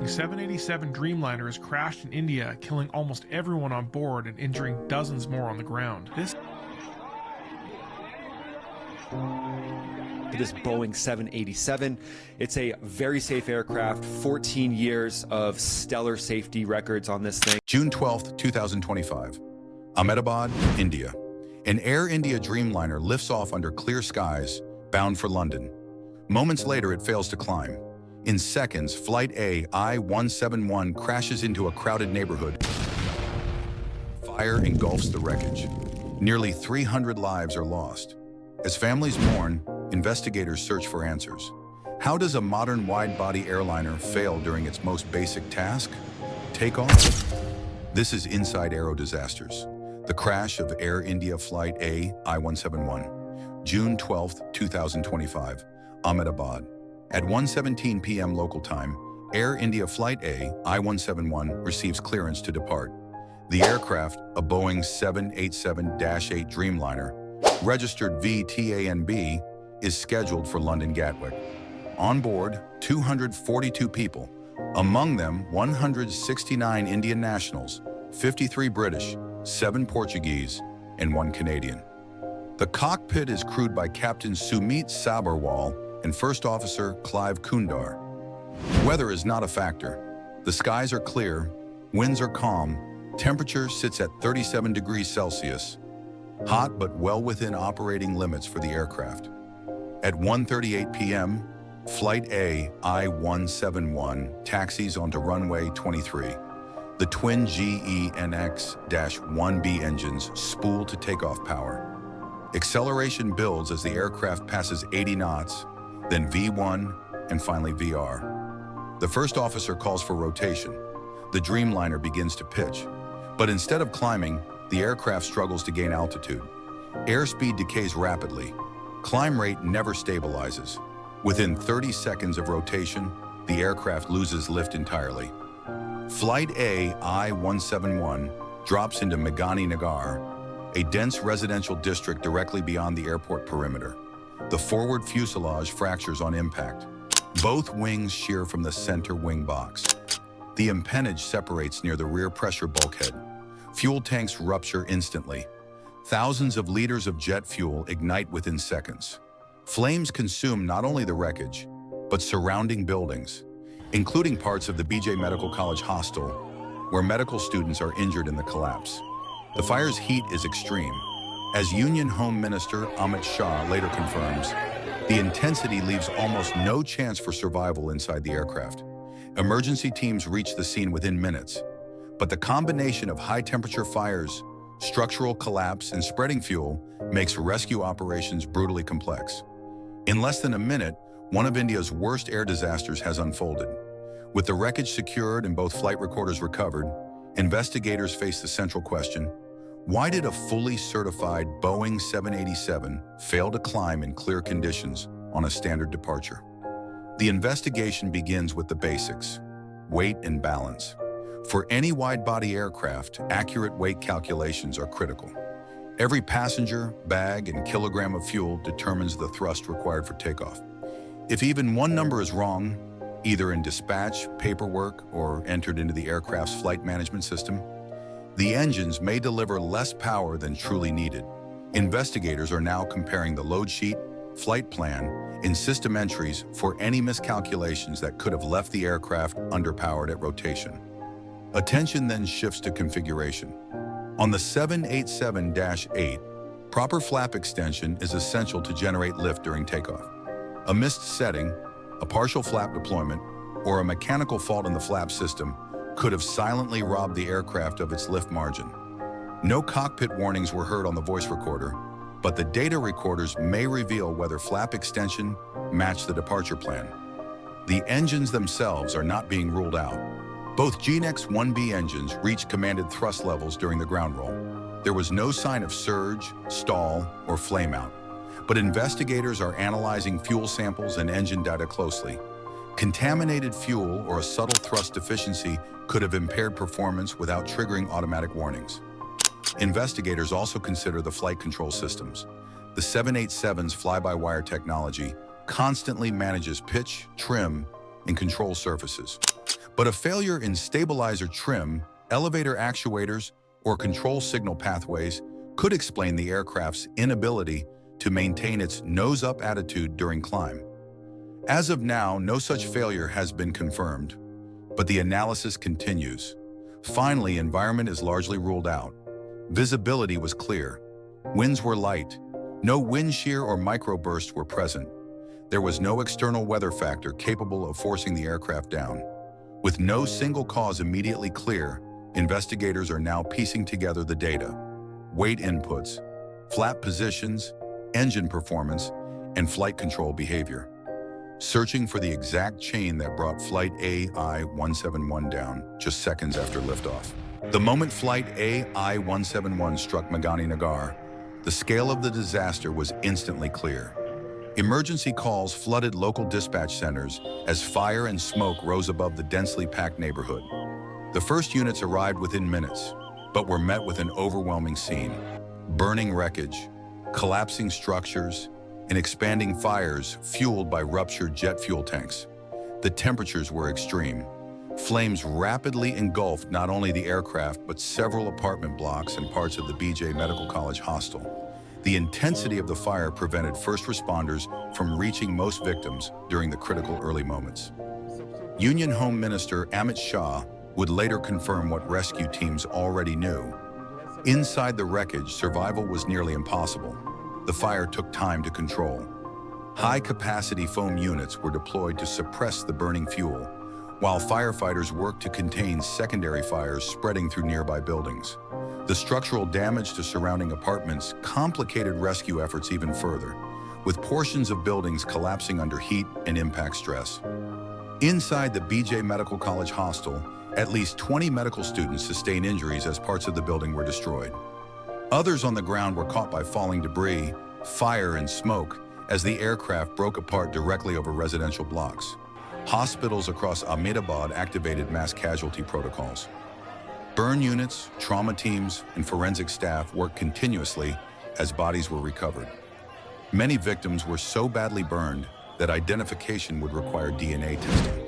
The 787 Dreamliner has crashed in India, killing almost everyone on board and injuring dozens more on the ground. This Boeing 787. It's a very safe aircraft, 14 years of stellar safety records on this thing. June 12th, 2025. Ahmedabad, India. An Air India Dreamliner lifts off under clear skies, bound for London. Moments later, it fails to climb. In seconds, Flight AI171 crashes into a crowded neighborhood. Fire engulfs the wreckage. Nearly 300 lives are lost. As families mourn, investigators search for answers. How does a modern wide-body airliner fail during its most basic task? Takeoff? This is Inside Aero Disasters. The crash of Air India Flight AI171. June 12, 2025, Ahmedabad. At 1:17 p.m. local time, Air India Flight AI171 receives clearance to depart. The aircraft, a Boeing 787-8 Dreamliner, registered VTANB, is scheduled for London-Gatwick. On board, 242 people, among them 169 Indian nationals, 53 British, 7 Portuguese, and 1 Canadian. The cockpit is crewed by Captain Sumit Sabharwal and First Officer Clive Kundar. Weather is not a factor. The skies are clear, winds are calm, temperature sits at 37 degrees Celsius. Hot but well within operating limits for the aircraft. At 1:38 p.m., Flight AI171 taxis onto runway 23. The twin GEnx-1B engines spool to takeoff power. Acceleration builds as the aircraft passes 80 knots, then V1, and finally VR. The first officer calls for rotation. The Dreamliner begins to pitch. But instead of climbing, the aircraft struggles to gain altitude. Airspeed decays rapidly. Climb rate never stabilizes. Within 30 seconds of rotation, the aircraft loses lift entirely. Flight AI171 drops into Megani Nagar, a dense residential district directly beyond the airport perimeter. The forward fuselage fractures on impact. Both wings shear from the center wing box. The empennage separates near the rear pressure bulkhead. Fuel tanks rupture instantly. Thousands of liters of jet fuel ignite within seconds. Flames consume not only the wreckage, but surrounding buildings, including parts of the BJ Medical College hostel, where medical students are injured in the collapse. The fire's heat is extreme. As Union Home Minister Amit Shah later confirms, the intensity leaves almost no chance for survival inside the aircraft. Emergency teams reach the scene within minutes, but the combination of high-temperature fires, structural collapse, and spreading fuel makes rescue operations brutally complex. In less than a minute, one of India's worst air disasters has unfolded. With the wreckage secured and both flight recorders recovered, investigators face the central question: why did a fully certified Boeing 787 fail to climb in clear conditions on a standard departure? The investigation begins with the basics: weight and balance. For any wide-body aircraft, accurate weight calculations are critical. Every passenger, bag, and kilogram of fuel determines the thrust required for takeoff. If even one number is wrong, either in dispatch, paperwork, or entered into the aircraft's flight management system, the engines may deliver less power than truly needed. Investigators are now comparing the load sheet, flight plan, and system entries for any miscalculations that could have left the aircraft underpowered at rotation. Attention then shifts to configuration. On the 787-8, proper flap extension is essential to generate lift during takeoff. A missed setting, a partial flap deployment, or a mechanical fault in the flap system could have silently robbed the aircraft of its lift margin. No cockpit warnings were heard on the voice recorder, but the data recorders may reveal whether flap extension matched the departure plan. The engines themselves are not being ruled out. Both GEnx-1B engines reached commanded thrust levels during the ground roll. There was no sign of surge, stall, or flameout, but investigators are analyzing fuel samples and engine data closely. Contaminated fuel or a subtle thrust deficiency could have impaired performance without triggering automatic warnings. Investigators also consider the flight control systems. The 787's fly-by-wire technology constantly manages pitch, trim, and control surfaces. But a failure in stabilizer trim, elevator actuators, or control signal pathways could explain the aircraft's inability to maintain its nose-up attitude during climb. As of now, no such failure has been confirmed, but the analysis continues. Finally, environment is largely ruled out. Visibility was clear. Winds were light. No wind shear or microbursts were present. There was no external weather factor capable of forcing the aircraft down. With no single cause immediately clear, investigators are now piecing together the data: weight inputs, flap positions, engine performance, and flight control behavior, searching for the exact chain that brought Flight AI171 down just seconds after liftoff. The moment Flight AI171 struck Magani Nagar, the scale of the disaster was instantly clear. Emergency calls flooded local dispatch centers as fire and smoke rose above the densely packed neighborhood. The first units arrived within minutes, but were met with an overwhelming scene: burning wreckage, collapsing structures, and expanding fires fueled by ruptured jet fuel tanks. The temperatures were extreme. Flames rapidly engulfed not only the aircraft, but several apartment blocks and parts of the BJ Medical College hostel. The intensity of the fire prevented first responders from reaching most victims during the critical early moments. Union Home Minister Amit Shah would later confirm what rescue teams already knew. Inside the wreckage, survival was nearly impossible. The fire took time to control. High-capacity foam units were deployed to suppress the burning fuel, while firefighters worked to contain secondary fires spreading through nearby buildings. The structural damage to surrounding apartments complicated rescue efforts even further, with portions of buildings collapsing under heat and impact stress. Inside the BJ Medical College hostel, at least 20 medical students sustained injuries as parts of the building were destroyed. Others on the ground were caught by falling debris, fire, and smoke as the aircraft broke apart directly over residential blocks. Hospitals across Ahmedabad activated mass casualty protocols. Burn units, trauma teams, and forensic staff worked continuously as bodies were recovered. Many victims were so badly burned that identification would require DNA testing.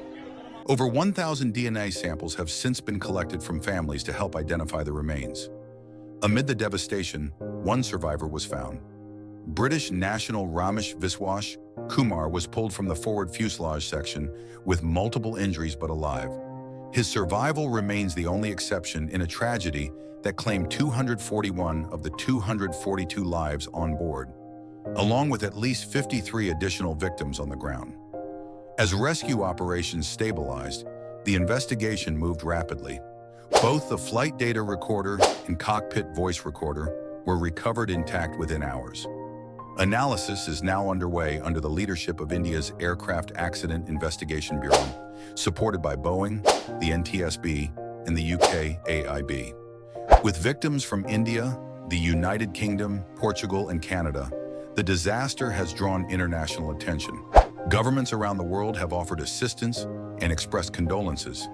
Over 1,000 DNA samples have since been collected from families to help identify the remains. Amid the devastation, one survivor was found. British national Ramesh Viswas Kumar was pulled from the forward fuselage section with multiple injuries but alive. His survival remains the only exception in a tragedy that claimed 241 of the 242 lives on board, along with at least 53 additional victims on the ground. As rescue operations stabilized, the investigation moved rapidly. Both the flight data recorder and cockpit voice recorder were recovered intact within hours. Analysis is now underway under the leadership of India's Aircraft Accident Investigation Bureau, supported by Boeing, the NTSB, and the UK AIB. With victims from India, the United Kingdom, Portugal, and Canada, the disaster has drawn international attention. Governments around the world have offered assistance and expressed condolences.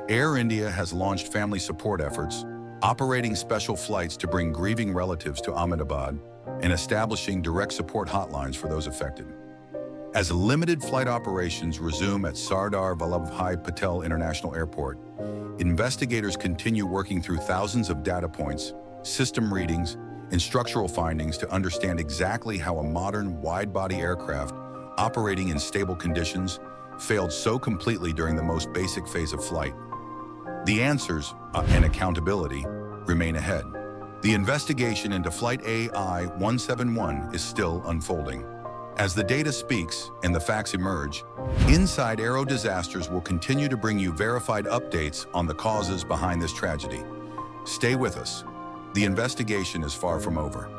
Air India has launched family support efforts, operating special flights to bring grieving relatives to Ahmedabad, and establishing direct support hotlines for those affected. As limited flight operations resume at Sardar Vallabhbhai Patel International Airport, investigators continue working through thousands of data points, system readings, and structural findings to understand exactly how a modern wide-body aircraft operating in stable conditions failed so completely during the most basic phase of flight. The answers and accountability remain ahead. The investigation into Flight AI171 is still unfolding. As the data speaks and the facts emerge, Inside Aero Disasters will continue to bring you verified updates on the causes behind this tragedy. Stay with us. The investigation is far from over.